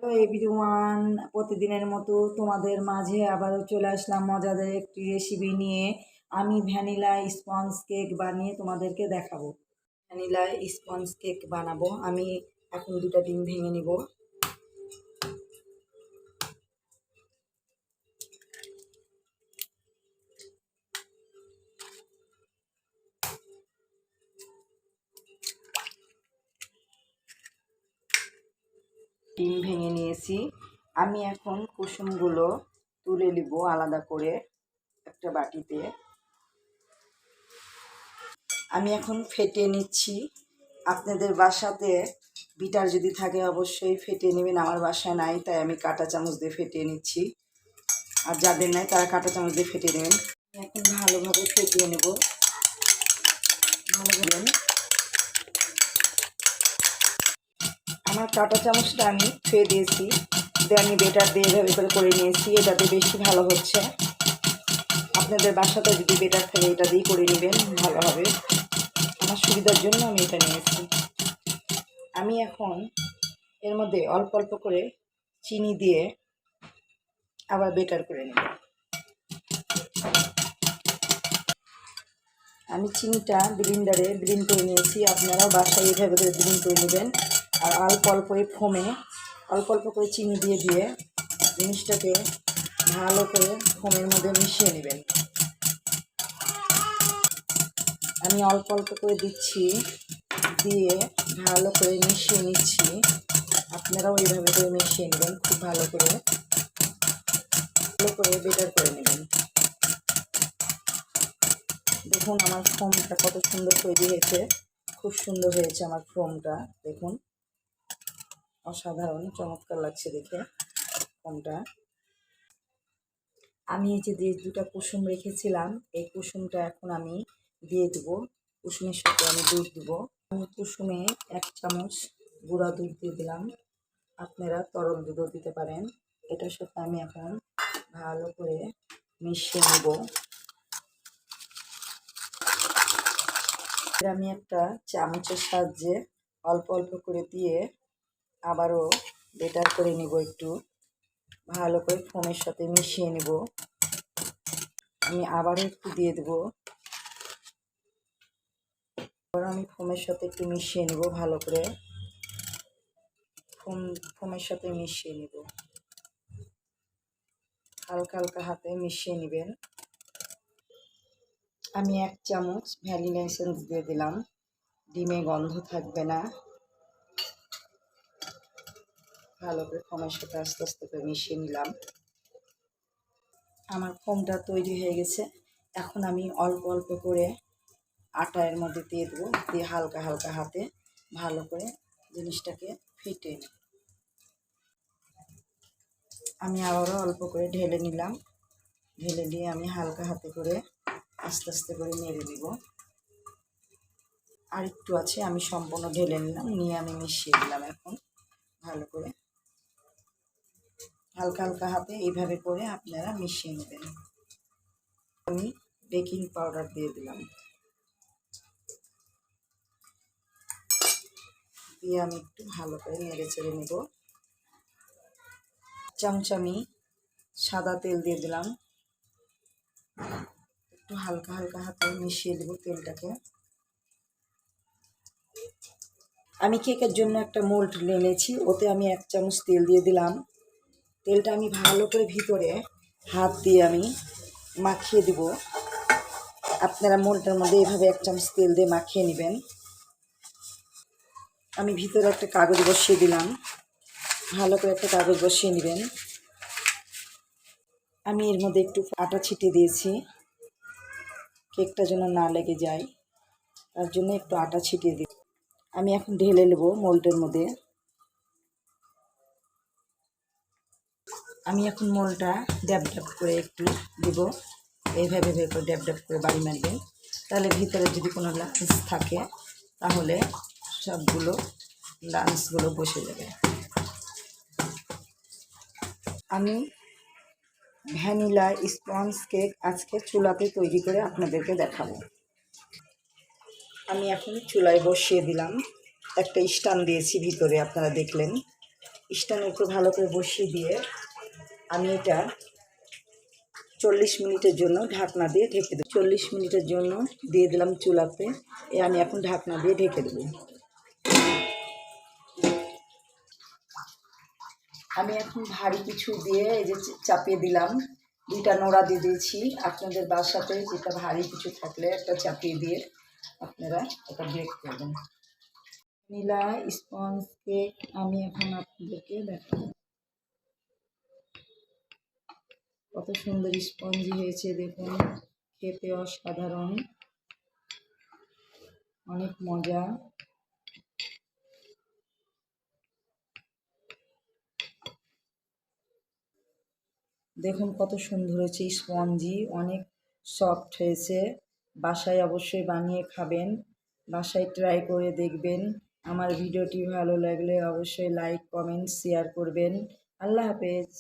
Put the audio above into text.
তো এভরিওয়ান, প্রতিদিনের মতো তোমাদের মাঝে আবারও চলে আসলাম মজাদার একটি রেসিপি নিয়ে। আমি ভ্যানিলা স্পঞ্জ কেক বানিয়ে তোমাদেরকে দেখাবো। ভ্যানিলা স্পঞ্জ কেক বানাবো। আমি এখন দুটো ডিম ভেঙে নিব। ডিম ভেঙে নিয়েছি। আমি এখন কুসুমগুলো তুলে নিব আলাদা করে একটা বাটিতে। আমি এখন ফেটিয়ে নিচ্ছি। আপনাদের বাসাতে বিটার যদি থাকে অবশ্যই ফেটিয়ে নেবেন। আমার বাসায় নাই, তাই আমি কাঁটা চামচ দিয়ে ফেটিয়ে নিচ্ছি। আর যাদের নাই তারা কাঁটা চামচ দিয়ে ফেটিয়ে নেবেন। এখন ভালোভাবে ফেটিয়ে নেব। ভালোভাবে আমার কাঁটা চামচটা আমি ফেলে দিয়েছি, দিয়ে আমি বেটার দিয়ে এভাবে করে নিয়েছি। এটাতে বেশি ভালো হচ্ছে। আপনাদের বাসাতে যদি বেটার থাকে এটা দিয়ে করে নেবেন, ভালো হবে। আমার সুবিধার জন্য আমি এটা নিয়েছি। আমি এখন এর মধ্যে অল্প অল্প করে চিনি দিয়ে আবার বেটার করে নেব। আমি চিনিটা ব্লেন্ডারে ব্লেন্ড করে নিয়েছি। আপনারাও বাসায় এইভাবে করে ব্লেন্ড করে নেবেন। আর অল্প অল্প ফোমে অল্প অল্প করে চিনি দিয়ে দিয়ে জিনিসটাকে ভালো করে ফোমের মধ্যে মিশিয়ে নেবেন। আমি অল্প অল্প করে দিচ্ছি, দিয়ে ভালো করে মিশিয়ে নিচ্ছি। আপনারাও এইভাবে করে মিশিয়ে নেবেন, খুব ভালো করে বেটার করে নেবেন। দেখুন আমার ফোমটা কত সুন্দর তৈরি হয়েছে। খুব সুন্দর হয়েছে আমার ফোমটা। দেখুন, অসাধারণ চমৎকার লাগছে দেখে ফোমটা। আমি এই যে দুটা কুসুম রেখেছিলাম, এই কুসুমটা এখন আমি দিয়ে দেবো। কুসুমের সাথে আমি দুধ দেবো। আমি কুসুমে 1 চামচ গুঁড়া দুধ দিয়ে দিলাম। আপনারা তরল দুধও দিতে পারেন। এটার সাথে আমি এখন ভালো করে মিশিয়ে নেব। আমি একটা চামচের সাহায্যে অল্প অল্প করে দিয়ে আবারও বেটার করে নিব। একটু ভালো করে ফোমের সাথে মিশিয়ে নেব। আমি আবারও একটু দিয়ে দেব। আবার আমি ফোমের সাথে একটু মিশিয়ে নেব। ভালো করে ফোমের সাথে মিশিয়ে নেব। হালকা হালকা হাতে মিশিয়ে নেবেন। আমি 1 চামচ ভ্যানিলা এসেন্স দিয়ে দিলাম। ডিমে গন্ধ থাকবে না। ভালো করে ফোমের সাথে আস্তে আস্তে করে মিশিয়ে নিলাম। আমার ফোমটা তৈরি হয়ে গেছে। এখন আমি অল্প অল্প করে আটা এর মধ্যে দিয়ে দেবো, দিয়ে হালকা হালকা হাতে ভালো করে জিনিসটাকে ফেটে নিই। আমি আবারও অল্প করে ঢেলে নিলাম। ঢেলে দিয়ে আমি হালকা হাতে করে আস্তে আস্তে করে নেড়ে দিব। আর একটু আছে, আমি সম্পূর্ণ ঢেলে নিলাম, নিয়ে আমি মিশিয়ে দিলাম। এখন ভালো করে হালকা হালকা হাতে এইভাবে করে আপনারা মিশিয়ে নেবেন। আমি বেকিং পাউডার দিয়ে দিলাম, দিয়ে আমি একটু ভালো করে নেড়ে চেড়ে নেব। চামচ আমি সাদা তেল দিয়ে দিলাম। একটু হালকা হালকা হাতে মিশিয়ে দেব তেলটাকে। আমি কেকের জন্য একটা মোল্ড নিয়েছি, ওতে আমি 1 চামচ তেল দিয়ে দিলাম। তেলটা আমি ভালো করে ভিতরে হাত দিয়ে আমি মাখিয়ে দিব। আপনারা মোল্ডটার মধ্যে এইভাবে 1 চামচ তেল দিয়ে মাখিয়ে নেবেন। আমি ভিতরে একটা কাগজ বসিয়ে দিলাম। ভালো করে একটা কাগজ বসিয়ে নেবেন। আমি এর মধ্যে একটু আটা ছিটিয়ে দিয়েছি, কেকটা যেন না লেগে যায়, তার জন্য একটু আটা ছিটিয়ে দিই। আমি এখন ঢেলে নেব মোল্ডের মধ্যে। আমি এখন মোলটা ড্যাব ড্যাব করে একটু দেব। এইভাবে করে ড্যাব ড্যাব করে বাড়ি মারবেন, তাহলে ভিতরে যদি কোনো লাঞ্চ থাকে তাহলে সবগুলো লাঞ্চগুলো বসে যাবে। আমি ভ্যানিলা স্পঞ্জ কেক আজকে চুলাতে তৈরি করে আপনাদেরকে দেখাবো। আমি এখন চুলায় বসিয়ে দিলাম। একটা স্ট্যান্ড দিয়েছি ভিতরে, আপনারা দেখলেন। স্ট্যান্ডের উপর ভালো করে বসিয়ে দিয়ে আমি এটা 40 মিনিটের জন্য ঢাকনা দিয়ে ঢেকে দেবো। 40 মিনিটের জন্য দিয়ে দিলাম চুলাতে। আমি এখন ঢাকনা দিয়ে ঢেকে দেবো। আমি এখন ভারী কিছু দিয়ে এই যে চাপিয়ে দিলাম, 2টা নোড়া দিয়ে দিয়েছি। আপনাদের বাসাতে যেটা ভারী কিছু থাকলে একটা চাপিয়ে দিয়ে আপনারা এটা বেক করবেন। ভ্যানিলা স্পঞ্জ কেক আমি এখন আপনাদেরকে দেখাবো। কত সুন্দর স্পঞ্জি হয়েছে দেখুন, খেতে অসাধারণ, অনেক মজা। দেখুন কত সুন্দর হয়েছে, স্পঞ্জি, অনেক সফট হয়েছে। বাসায় অবশ্যই বানিয়ে খাবেন, বাসায় ট্রাই করে দেখবেন। আমার ভিডিওটি ভালো লাগলে অবশ্যই লাইক, কমেন্ট, শেয়ার করবেন। আল্লাহ হাফেজ।